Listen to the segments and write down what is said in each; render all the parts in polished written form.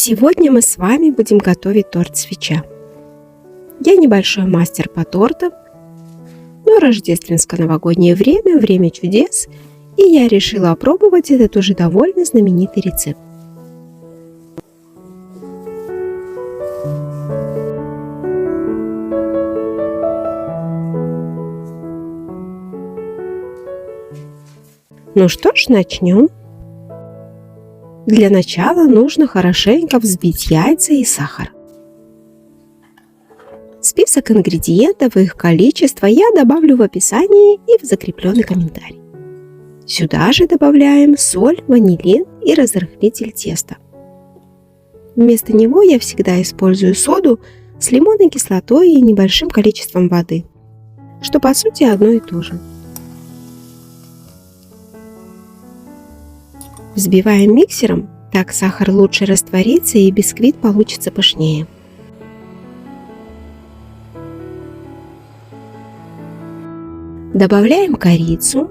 Сегодня мы с вами будем готовить торт свеча. Я небольшой мастер по тортам, но рождественско-новогоднее время чудес, и я решила опробовать этот уже довольно знаменитый рецепт. Ну что ж, начнем. Для начала нужно хорошенько взбить яйца и сахар. Список ингредиентов и их количество я добавлю в описании и в закрепленный комментарий. Сюда же добавляем соль, ванилин и разрыхлитель теста. Вместо него я всегда использую соду с лимонной кислотой и небольшим количеством воды, что по сути одно и то же. Взбиваем миксером, так сахар лучше растворится и бисквит получится пышнее. Добавляем корицу,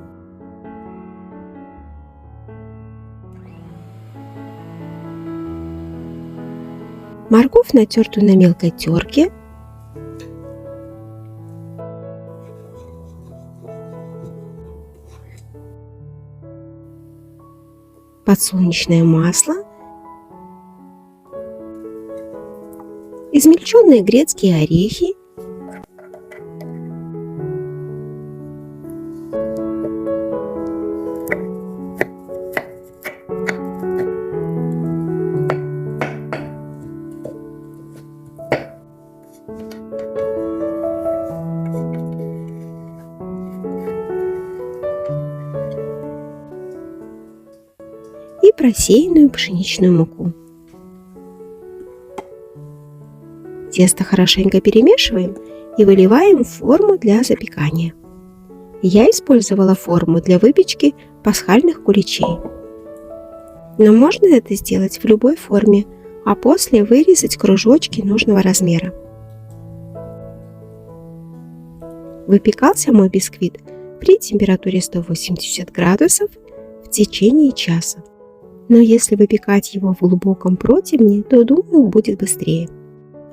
морковь, натертую на мелкой терке, подсолнечное масло, измельченные грецкие орехи, и просеянную пшеничную муку. Тесто хорошенько перемешиваем и выливаем в форму для запекания. Я использовала форму для выпечки пасхальных куличей. Но можно это сделать в любой форме, а после вырезать кружочки нужного размера. Выпекался мой бисквит при температуре 180 градусов в течение часа. Но если выпекать его в глубоком противне, то, думаю, будет быстрее.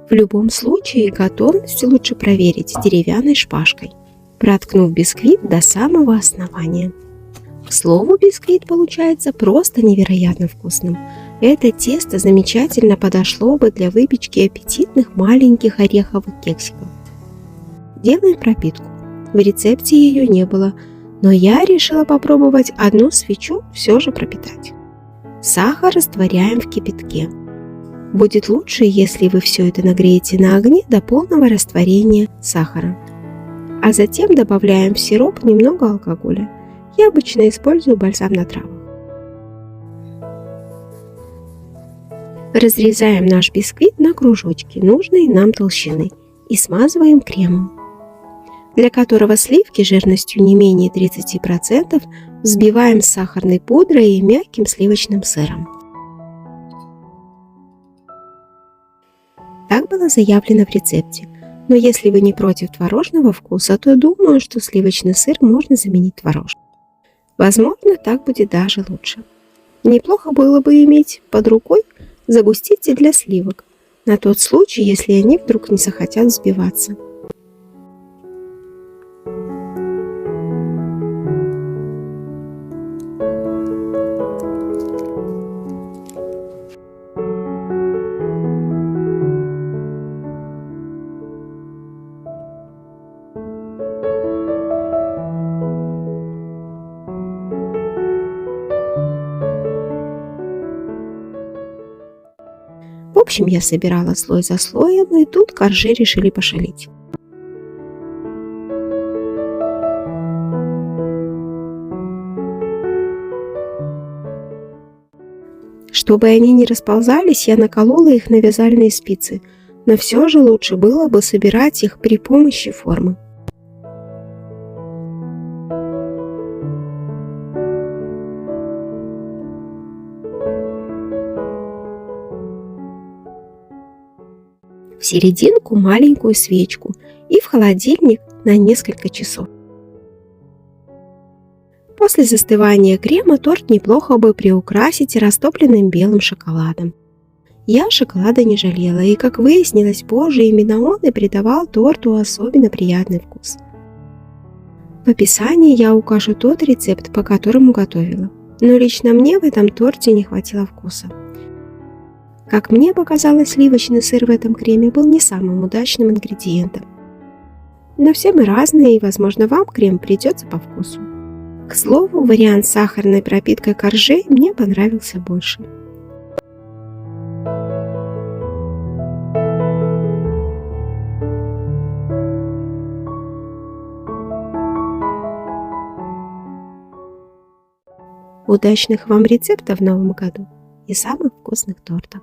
В любом случае готовность лучше проверить деревянной шпажкой, проткнув бисквит до самого основания. К слову, бисквит получается просто невероятно вкусным. Это тесто замечательно подошло бы для выпечки аппетитных маленьких ореховых кексиков. Делаем пропитку. В рецепте ее не было, но я решила попробовать одну свечу все же пропитать. Сахар растворяем в кипятке. Будет лучше, если вы все это нагреете на огне до полного растворения сахара. А затем добавляем в сироп немного алкоголя. Я обычно использую бальзам на травах. Разрезаем наш бисквит на кружочки нужной нам толщины и смазываем кремом, для которого сливки жирностью не менее 30% взбиваем с сахарной пудрой и мягким сливочным сыром. Так было заявлено в рецепте, но если вы не против творожного вкуса, то думаю, что сливочный сыр можно заменить творожным. Возможно, так будет даже лучше. Неплохо было бы иметь под рукой загуститель для сливок, на тот случай, если они вдруг не захотят взбиваться. В общем, я собирала слой за слоем, и тут коржи решили пошалить. Чтобы они не расползались, я наколола их на вязальные спицы, но все же лучше было бы собирать их при помощи формы. В серединку маленькую свечку и в холодильник на несколько часов. После застывания крема торт неплохо бы приукрасить растопленным белым шоколадом. Я шоколада не жалела, и, как выяснилось позже, именно он и придавал торту особенно приятный вкус. В описании я укажу тот рецепт, по которому готовила, но лично мне в этом торте не хватило вкуса. Как мне показалось, сливочный сыр в этом креме был не самым удачным ингредиентом. Но все мы разные, и, возможно, вам крем придется по вкусу. К слову, вариант с сахарной пропиткой коржей мне понравился больше. Удачных вам рецептов в новом году и самых вкусных тортов!